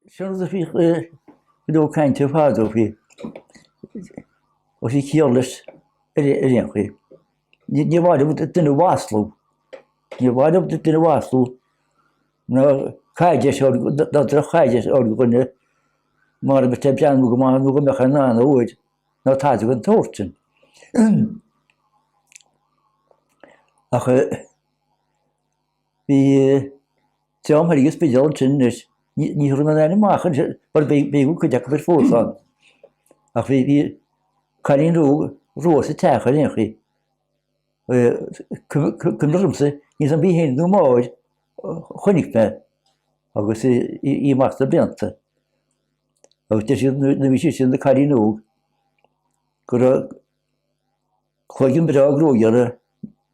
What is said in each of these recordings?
Seán a bhí go cainte fádó bhí ó bhí ceolalas réonchaí. Ní bhhaidh duine bháslú. Ní bhhaidh duine bháslú na chaide chaide gunne mar be te beanú go máú go mecha nána uid ná táide an tóirtin. Ach bhí Diarmaidín spidal sin ní man ana máchan bar béú go deach fir fósán. Ach bhí carín rósa techa réonchaí. Cumrumsa níos an bhí héanú máid chuinnig me agus iomad blianta. Agus na bhí sin na carín gur chuigin breá gruaige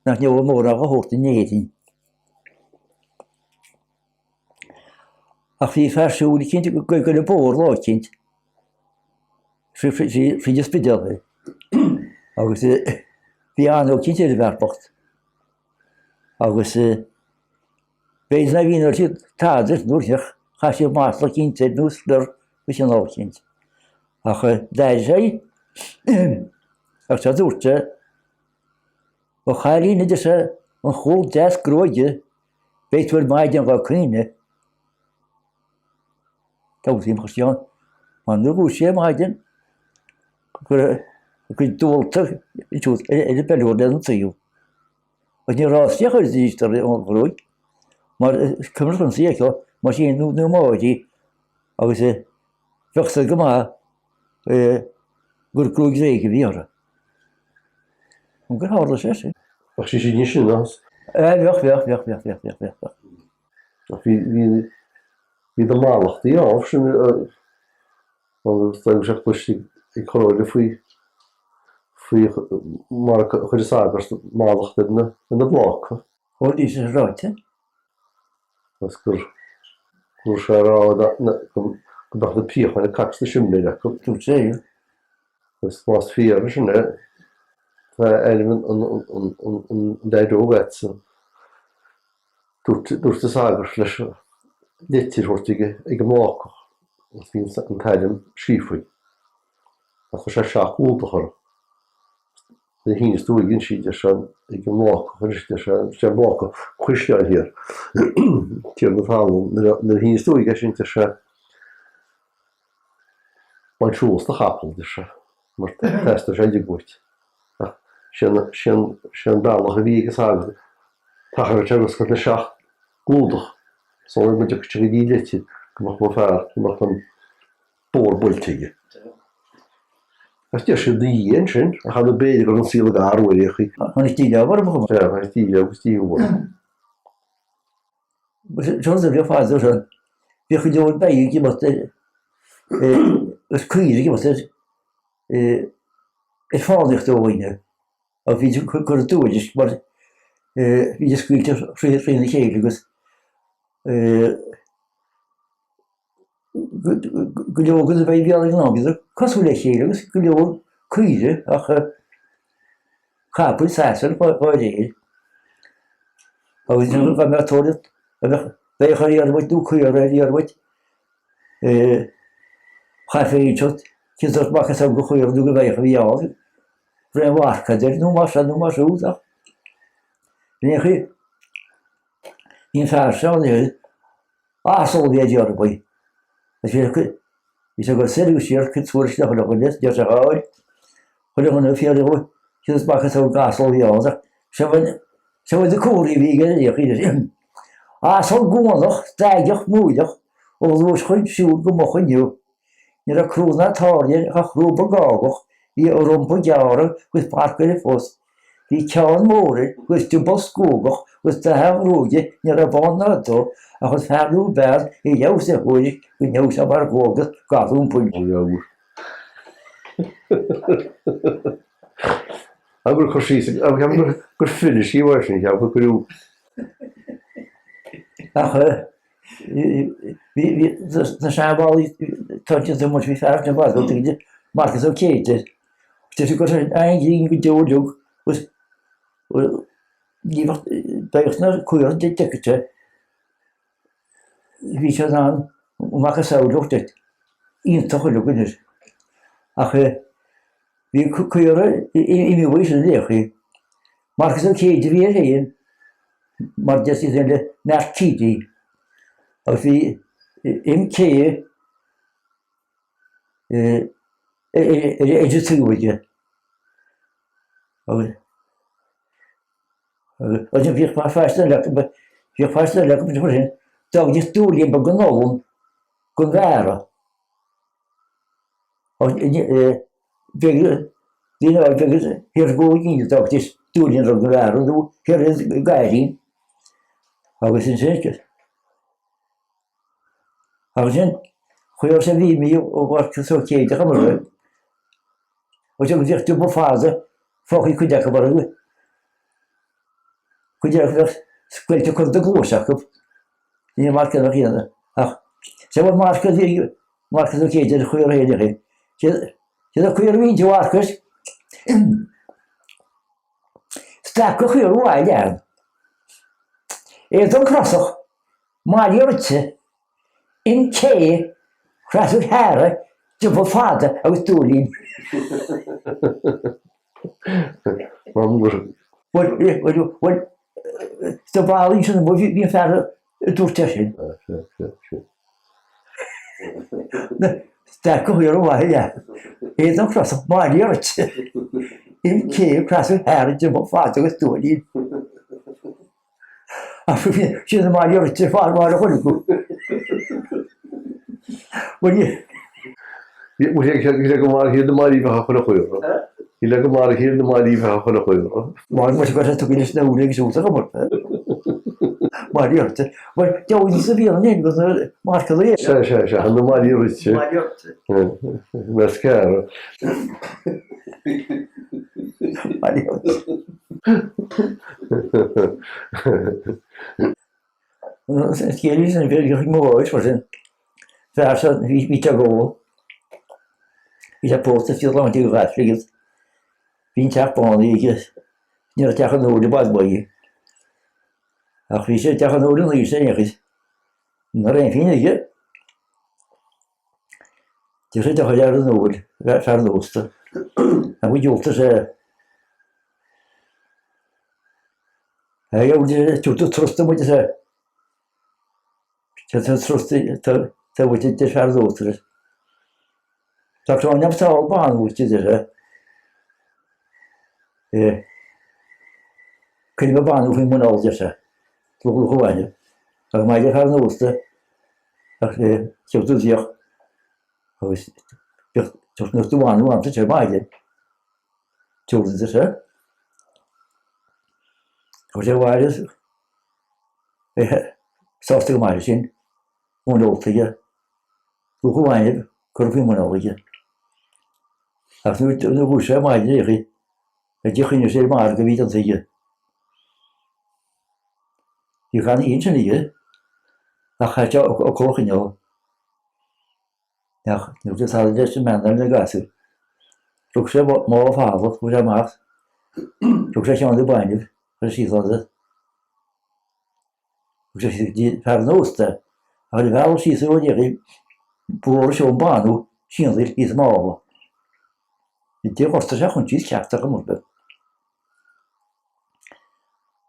nach neamh mór a chóirta néadín. Ach bhí fearsúil cinnte go le bór láicint frí spidal agus bhí anó cinnte ar bhearpacht. Agus béidir na bhíonar si táidir núirteach cha sé masla cinnte nús lur bhí sin láicint. Ach dáir sé ach tá dúirte ó chailín idir sé an chó 10 gruaige béitfuil maidid an gá cuine. Tábhtíim Seán an nu bhú sé maidin gur dúilta idir beúir le an tíú. Agus ní rásteach ar díostar an gruaig, mar cumar an síocha mar sé nó máidí agus bheachsa go maith gur gruaig bhí ara. An gur hála sé sé. Ach sé ní sin nás? Bheach. Bhí do mhallacht íomh sin an seach buiste i choráide faoi Marcas Ó Céide mhallacht na Blácaigh. Ó dí sé ráite? Agus gur sé rá go bach na príochain na cacsta simléide acu. Tú sé. Agus más fíor sin tá éireann an déadógait dúirta tsagairt leis litir thuirtige ag go Blácaigh agus bhíonn an taidem sífaoi. Ach sé seach clúdach na hínas dúiginn siad ag go Blácaigh sé Blácaigh chuisteáil hir. Tíar na fáilm na hínas dúige sinnta sé maid siúls na chapel de sé mar testar sé idirgúit. Sin bealach a bhí agus agad tachar tegus go le seach clúdach. Sonar me deach trí litir go mar fearr mar an bór builtige. As deir sé díon sin a cha na béidir go an síla garhfuiríochaí. An is díleámh go An is díleámh agus díomhar. Seán a bhí fáidir sin bhí chu deoir beigh iomad cuiire iomad fáineacht óhaine a bhí chu dúidir mar bhí scuilte frína chéile agus go leogan a bheith bheal an nábíad cosú le chéile agus go leor cuiire ach capúil sásar fáidir. Agus nu bheith me tóirid a bheith chu íarmhaid dú cuiar a íarmhaid chaiféinsot cin Marcas go chuir dú go bheith a bhíáil breá bharcaidir nó mar úach. Réochaí hín fearr seán asol bhí Diarmaidín. Bhí sé go séú siar chun suairis le chuile chuile deir se háid chuile chuna fiadú cin Marcas Ó gasol bhíáach se bhfuil a cóirí bhí réochaí. Asol gúnach daigeach múideach ó bhús chuin siúil go mo chuinniu. Ní a clúna táirne a chrúba gágach hí ó rompa geara gus parcair fós. Bhí ceann mórir gus dúbal scógach gus de heamhrúide ní a bhán nádó a chus fearú bear i leabhas a thuirigh go neamhs a bhar gógad gadún puint. Agur chusí gur finis í bhhair sin cheap goú. Ach na seabháil tuinte mu bhí fearr na bhil go Marcas Ó Céide. Tá go aon go deúlaú ní beochna cuiir de deicte. Bhí sé an Marcas Ó Céide ionintach go luganis. Ach bhí cuireadh I mi bhuaigh sin léochaí. Marcas Ó Céide bhí ar féin mar de is le mertídí. Agus bhí cé túige. Agus bhíoh mar feiste le sin dag dí stúlíon ba go nólan go bharr. Begus hir góí dag dí stúlíon go bharr nú hir gaiirín agus sin sin. Agus sin chuir sé bhí mí ó Marcas Ó Céide go mar. Agus agus bhíoh tú ba fása fáchaí chuideach go bar go. Chuideach scuilte chu do glóiseach go. Ní marcas nach chéana. Ach sé bhfuil Marcas Ó Céide chuir héideach. Sé a chuir víide Marcas. Sta go chuir bháil lean. Don crosach máiríte cé crasú Fhairrge de ba fada agus dúlín. Sta bháilín sin bhí Fhairrge dúirte sin. Sta go chuir bháil lean. Don crosach máiríte cé crasú Fhairrge de ba fada agus dúlín. Sin máiríte fáil mar a chuú. Ile go mar hir de marí ha chu chuir. Ile go mar hir de marí ha chu chuir. Mar go tu is nóleg súta go mar. Maríte. Mar deí sa bhí an go Marcas é. Se an do marí rite. Mes cear. Scéalta san bhéidir móis mar sin. Fear hí te ggó. Hí pósta fi lá dú bheitligus. Bhín teachbánaí agus ní teach an nóla bad buí. Ach bhí sé teach an nóla í sé agus. Na réon fin ige. Tí sé teach lear an nóla fear nósta. A bhí dúlta sé. Ég túta trosta muide sé. Sé trosta tá bhuiite de fear nósta. Tá tráinam táil bán bhuiite de sé. Cynnig banw fi'n mwyn oldio se. Glwg chwaen. Ac mae ddech ar nôsta. Ac siwt o ddiolch. Ac nes dy wanw am se mae ddech. Tiwrdd dy se. Ac se wael. Sostig mae sy'n. Mwyn oldio ge. Glwg chwaen. Cwrdd fi'n mwyn oldio ge. Ac nhw'n gwysio mae ddech chi. Ydych chi'n ysgrifennu'r mar gyfyd yn ddeg. Yw'n gan un sy'n ddeg. A chadja o coch yn ôl. Ach, nhw'n dweud ddech sy'n mynd yn y gasw. Rwch sy'n môl o ffafod, hwyr am ach. Rwch sy'n siarad y bainif, yr sydd oedd. Rwch sy'n di ffer'n osta. A wedi fel sydd o'n ddeg bwr sy'n banw sy'n ddeg i'r môl. Ydych osta sy'n chwntys cactach yn mwrbyr.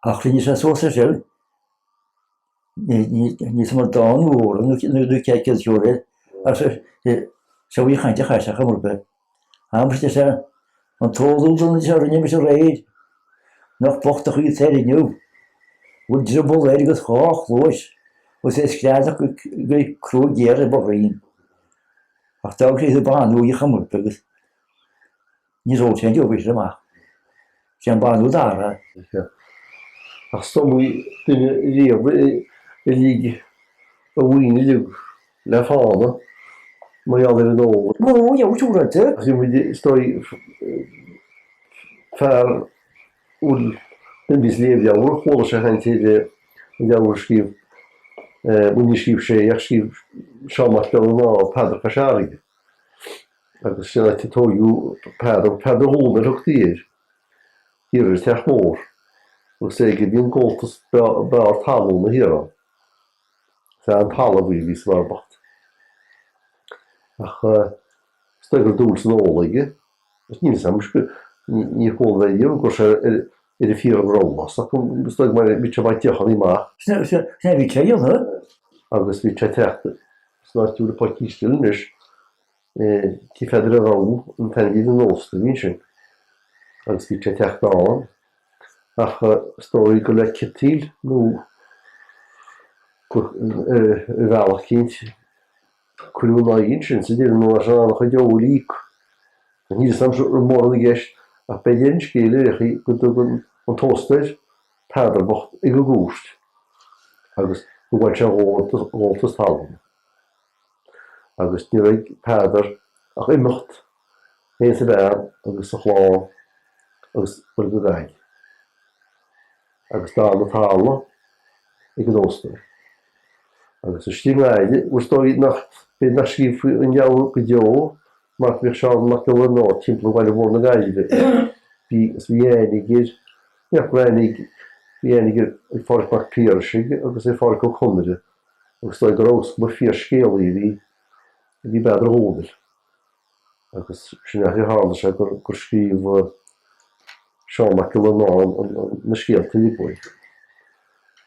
Ach, fi'n eisiau sos eisiau. Ni sy'n mynd dan o'r, nhw'n cael gyda siwredd. A sy'n wych haint eich eisiau am rhywbeth. Am sy'n eisiau, ond toddwyd yn eisiau rhywun eisiau reid. Nog bocht ych i'n ter unnyw. Wy'n dyn bol eir gyda choch, lwys. Wy'n eisiau sgriad ac yw'n crwyd ger y bofrin. Ach, daw chi ddyn banw i'ch am rhywbeth. Ni rôl sy'n diwbys yma. Sy'n banw dara. Ach stomwy dyn rhywb y lig y wyn y liw le ffana. Mae alw yn ôl. O, iawn, siwr ydw. Ac yw'n mynd i stoi ffer wl yn bys lef iawr. Chwol sy'n haint i'r iawr sgrif. Mwyn i sgrif se, ac sgrif Seán Mac Giollarnáth Peadar Chois Fhairrge. Ac sy'n aeth i toiw Peadar hwn yr hwch dir. Hyrwyr teach môr. Og seg yn goltas breá talúna hira. Tá an tala bhí var bot. ach stoigur dúil san ólaige, ní samsgu, ní hólveideo, gur sé i fír an rólas, ach stoig mar mit se bhaid diochan í má. Sna bhí Chaill, ha? Agus bhí sé teachta. Áitiúla poitístil is tí Pheadar a rám an taimhíad an ósta vín sin. Agus bhí sé teachta an. Ach stói go le citíl nó bhealach cinnt clúnaín sin sa dtír nó an annach a deolíc. Ní sam mór an gceist ach beidén scéile go an tóstair Pádraig bocht i go gúst. Agus bhhaid sé ghóltas talúna. Agus ní raibh Pádraig ach imeacht héan sa bhean agus sa chláán agus bud go gaig. Agus dá na tála i go nóstair. Agus is tí gaide, bhfuil stóid nach byd nach sgíf yn iawn go deo, mar bhíoh Seán Mac Giollarnáth timpeall bhaile bhór na gailge. Bhí éanigir, bhí éanigir ag fáic Mac Giollarnáth agus ag fáic ó Conide. Agus stóid go rás mar fíor scéalaí bhí Peadar Hódal. Agus sin ag hála sé gur scríomh Seán Mac Giollarnáth na Scéalta i bhfuil.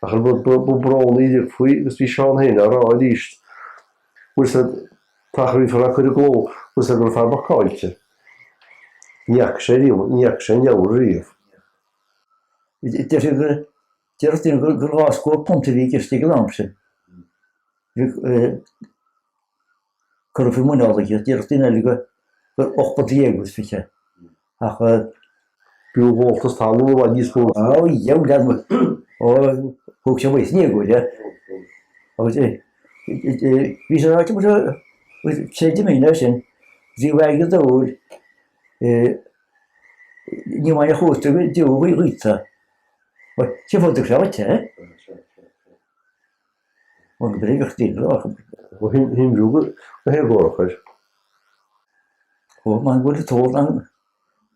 Ach bud brán idir faoi, agus bhí Seán héine rá a líist. Bhfuil sé tachraí fará chuir a gló, bhfuil sé gur fear bacáilte. Níach sé neabhar riamh. Deirtín gur láscóir Pontavík is díleámh sin. Cur fí munálaigh, deirtín eile gur 8 fi sé. Ach Bhí bhóltas talúna bhaid níos mó. Jawn gad thug sé bhaith níagúil, bhí sé ráite mar sé Jimí sin, bhí bhaige dóil, ní mai a chósta deú bhí rúta. Sé fótach sé bhaite, an bréigech díleámh. Hím rúgur a hé gcórachair. Man bhfuil tóil an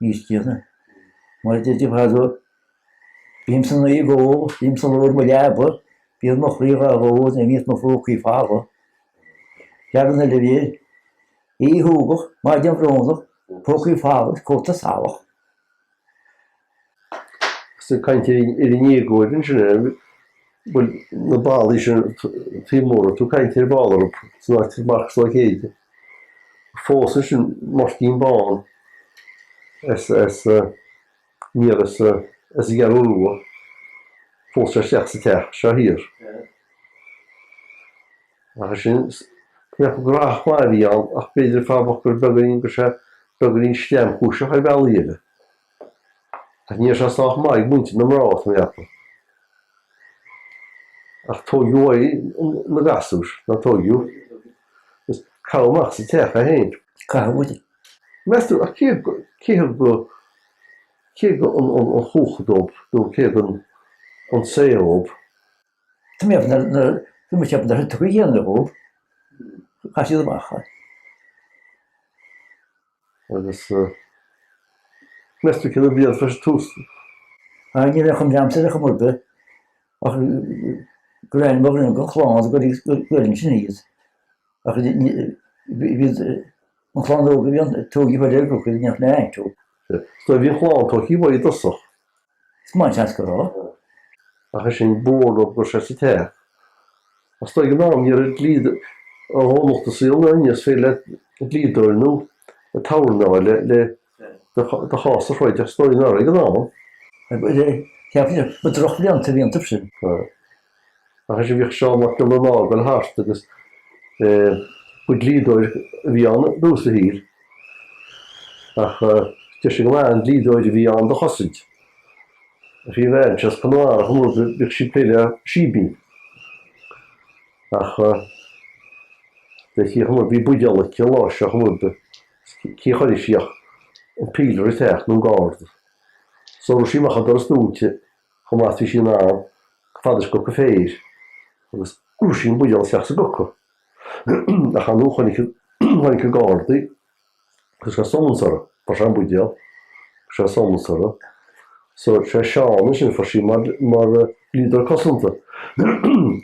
níos tíana. Mar dtí bhadú bhím san í ggó, bhím san úr mo leaba, bhíad mo chríomh a bhód a míos mo fócaí fága. Leagan na le bhíad, í thúgach, mar dean bhrónach, fócaí fága, cóta sábach. Sa caintir ar i níagóidin sin bhfuil na bálaí sin tí móra, tú caintir bálar san áitiúla Marcas Ó Céide. Fósa sin mar cín bán níor as i gearúla, fósa seach sa teach se hir. Ach sin, cneap go rath marí an, ach beidir fábach gur begarín go sé begarín steam chúiseach ar bhealíile. Ach níor se stach maig múnti na mráth na eapla. Ach tógiú na gasús, na tógiú. Cámach sa teach a héin. Cámhaide. Meistr, ach cé go an chúchadóp, cé an séóp. Tá mé na teap na tu dhéana na bhób, cha siad amach. Agus meistr cé a bhíad fes tús. Ní le chum deamsa a chumurbe, ach greann bhagran go chláán goirinn sin iad. Ach bhíad an chláán óga bhí an tógaí bhaid éireachcha neach na eintú. Sto bhíon chláán tógaí bhaid dosach. Smáin seans go rá. Ach sin bór op go sé sa teach. Ach sto gnám níor a glíd a hónachta síl na níos fé le glídóir nó a tána le de chása roiide stoi ná a gnám. Ceapne ba droch blianta bhí an tupsin. Ach sé bhíoh Seán Mac Giollarnáth gal háart agus bud glídóir bhí an dús a hír. Ach te sé go lean glídóir bhí an do chosaid. Bhí bhein seas panáir a chumúr bhíoh sí pléile síbí. Ach de chi chumúr bhí buideala cí lá se chumúr cí choirí síoch an pílar i teach nó gáird. So sí mach ar stúte chumá bhí sin ná fadar go go féir. Agus úsín buideala seach sa gocha. Ach an nó chuinnig go gáirdaí, gus go somsara, par sean buideal, se somsara. So sé Seán sin for sí mar lídar cosanta.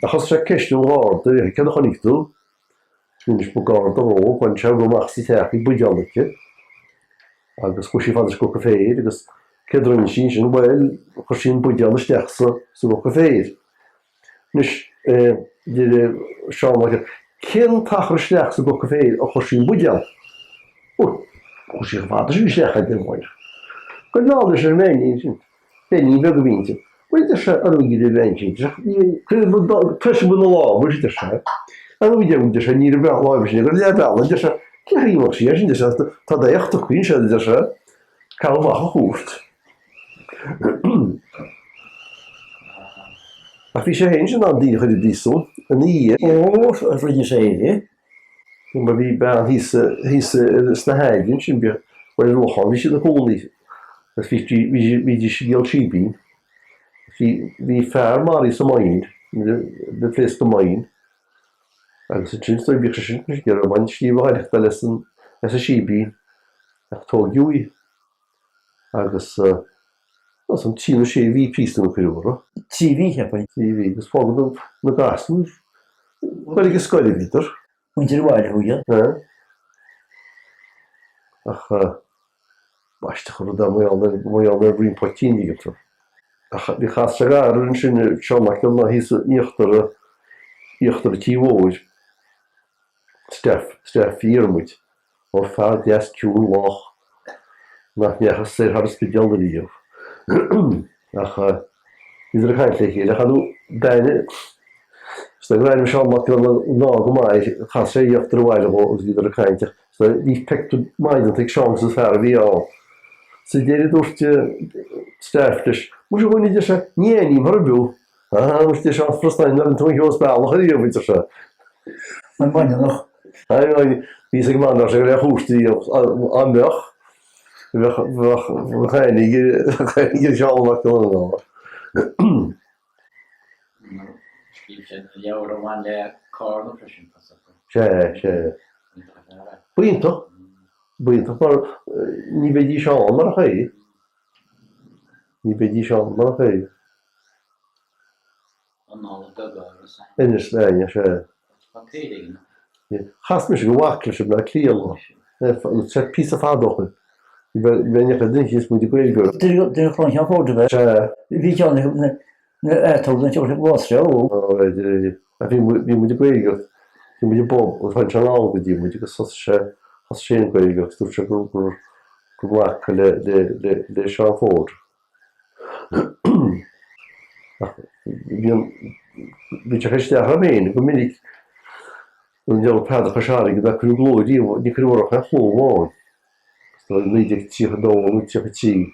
Achos sé ceistú gáirdaí, cead a chuinnig tú, Níos mo gáda ó chuin se goach sa teachí buidealacha agus chu sí fáidir go féir agus cedrann sin sin bhfuil chu sin buideala steachsa sa go féir. Nus Seán Mac cén tachar steach sa go féir a chu sin buideal. Chu sí fáidir sin steachcha den bhaid. Go náidir sé méí sin féí be go bhínte. Bhuiidir se an bhíidir bhain sin. Tuisi bu na lá bhuiidir se. An bhíidir se ní bheith láimh sin go le belan de se ceíach sé sin tá éachta chuoin se de se cabhacha chuút. A bhí sé héin sin an dí chuidir dísú an í Rinne sé mar bhí ben hí na haiginn sin be bhar lochán hí si na cónaí hí si géal síbín. Bhí fearr marí sa mainn de flés go mainn agus sin stoi bhí sin gur a bhain tíomhhairechta leis a síbín ach tógiúí agus an tíú sé bhí prístan chuúra. TV heb TV gus fágad na gasú chuir go scoile vítar. Muintir bhile thuúile. Ach baiste chu da mé brín potíí gotar. Bhí chas an sin Seán Mac Giollarnáth hí íochttar a tíhóid Steph íormuid ó fearr deas ciúil lách nach neachas sé har spidealaíomh. Ach idir a chaith le chéile chaú daine sta bhhaim Seán Mac Giollarnáth ná go maiid chas sé íochttar bhhaile agus idir a chainte. Bhí pectú maidid ag seans a fearr bhí á. Sa déidir dúirte Steph leis mu sé bhaine se níanaí mar bú. Mu sé seán frostáin an tú heos bailach a íomhítar se. An baine noch. Bhí sé man sé le chústaí anbeach Chaill Seán Mac Giollarnáth. sé. Buínta mar ní bheidí Seán mar a chaid. Ní bheidí Seán mar a chaid. Inis leine sé. Chas me go bhhacle se na clíal sé pí a fádochan. Bheine a dinchis mu goil go. Dúir chláin chean fóda bheith. Bhí ceanna tógan teir bhásre ó. A bhí mu goil go. Bhí mu bob ó fan seán ága dí mu go has sé goil go stú se gur bhhacha le Seán fód. Bhí te cheiste a méin go minic an deal Peadar Chois Fharraige da cruú glóidí ní cruúach a chlóháin. Sta líidir tícha dó tícha tí.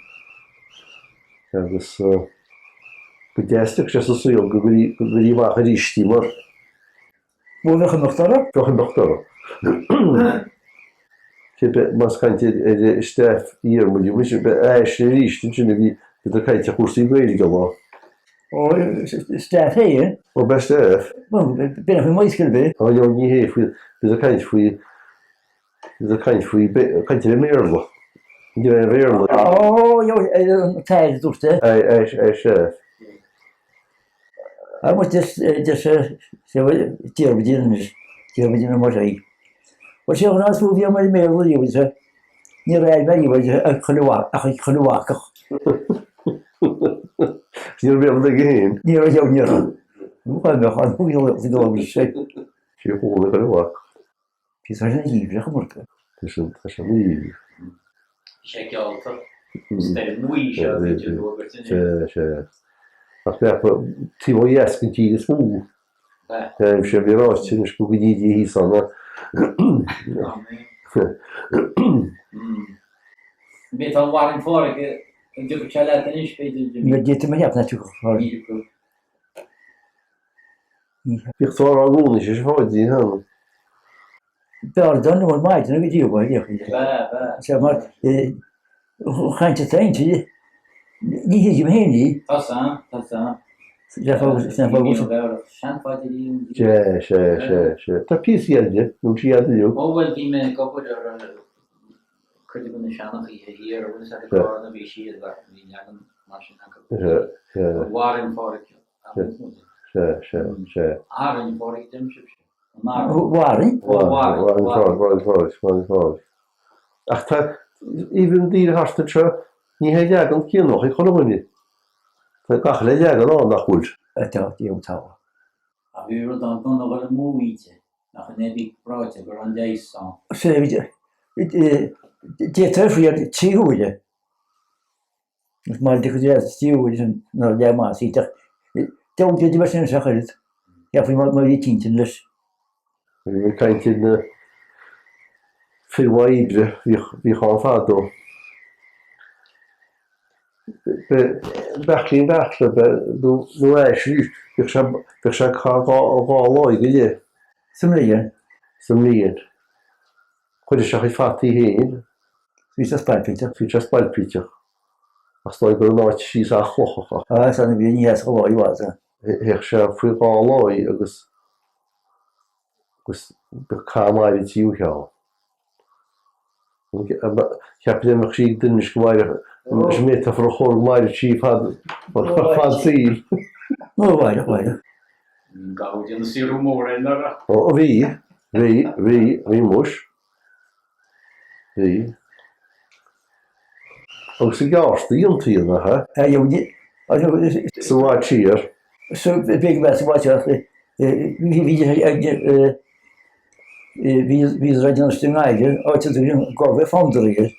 Agus go déisteach sé sa súil go bhí bhacha ríistí mar. Bhfuil bhecha nachtara? Bhecha nachtara. Mas cainte Steph íormuid mu sé sé ríistí sinna bhí idir caiite chusaí gaeilge lá. Ó Steph héir? Ó be Steph? Bína fú maiscail be? Á jo ní hé idir caiinte faoi caiinte le méarla. Ní le méarla. Ó jo taid dúirte? Steph. A mu Diarmaidín Thomáis. Wa sé an asú bhí mar méarla íomide ní raibh me íomide a chuluachach. Níor bhéal le géin. Ní ra níor. Bhfuil me an bhuiil sé. Sí hóla chuluach. Bhí sa sin híomre chamorca. Tá sé líomh. Scéalta. Stead nuí sé. Ach bepa tíomh iascin tí is mú. sé bhíráistin is go gnídí hí sanna. Bit an Marainn Phádraig an dúpur Chaill an is féidir. Me déta me heap na tú. Bhíocht fáil agóna sé fáidí hana. Bear don bhfuil maidid na go díomh sé mar chainte tainte ní hí héí. sé. Tá písíide nó tíadú. Óhfuil bhí me gopur chuide go na seanachí hir bhfuil sa na bhí siad bhí legan mar sin Marainn Phádraig. sé. Marainn Phádraig dimsib Mhallacht. Ach tá even dír hasasta se ní hé legan cíanach i chorhhaine. Tá gach le legan á nach bhúil. Atá tá. A bhí rud an donna bhfuil móíte nach an édig práte gur an dééis san. Sé détar friad tíúile. Mar de go tíúil ná le más ítach. Deú dé mar sin sechaid. Ja fao mar í tintin leis. Bhí caiintin na firhaibre bhí chá fádó. Bechlín bechla nó éisrí bhí se cá gáláid go dhé. Sam líon. Sam líon. Chuidir se chuid fatí héin. Bhí se spalpíteach. Bhí se spalpíteach. As tá gur náid síos a chlochacha. Sanna bhí níos go láid bhása. Heich se faoi gáláid agus be cámáid tíú cheáil. Ceapimach sí dunis go bhaire mé a far chóir máir tí fad síl. Nó bhaide. Gaúid an siú mór éinar. Bhí muis. Bhí. Agus sa gásta íontaíonna ha. Sa bhaid tíar. So big bheits bhaiteach hí raidir an stimáide áitiúla gábh Phádraig.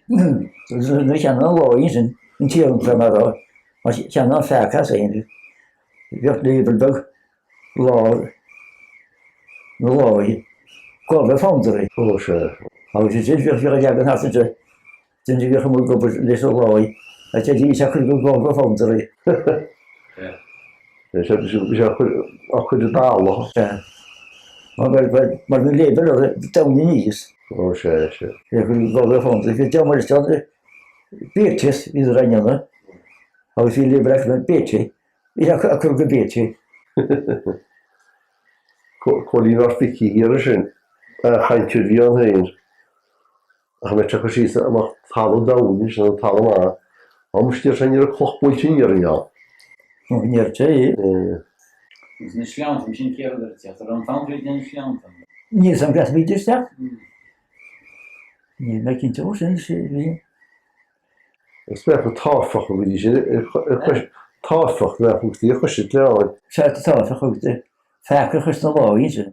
Nu cheanna an láí sin an tíantra marrá, mar cheanna an feachas aon. Bheocht lébalbeg lá na láí gábh Phádraig. Ó sé. Agus sé bheocht bheocht deagan hasanta dyn bheocht mú go leis ó láí. A te dí se chuir go gábh Phádraig. Se chuid a dála. Mar minn lébal ar dawni níos. Ó sé. Chuir gábh Phádraig. Fi deamar istead bétis í raineanna. Agus fi lébal ac yn béti. Fi a chuir go béti. Cholín ar fici hir sin. Chaintir bhí an hain. A me teach síos amach talú daúin sin an talú má. Amstíir sin ar a clochbúiltín ar an eall. Níor té. Is na sleantam sin céadar teach ar an Phádraig den sleantam. Níos an glas bíidir steach? Ní me cinnte ó sin sé bhí. Is bheith go táfach go bhí sin. Táfach bheith chutí a chuisiid leáin. Se táfach chugta. Feachar chus na láí sin.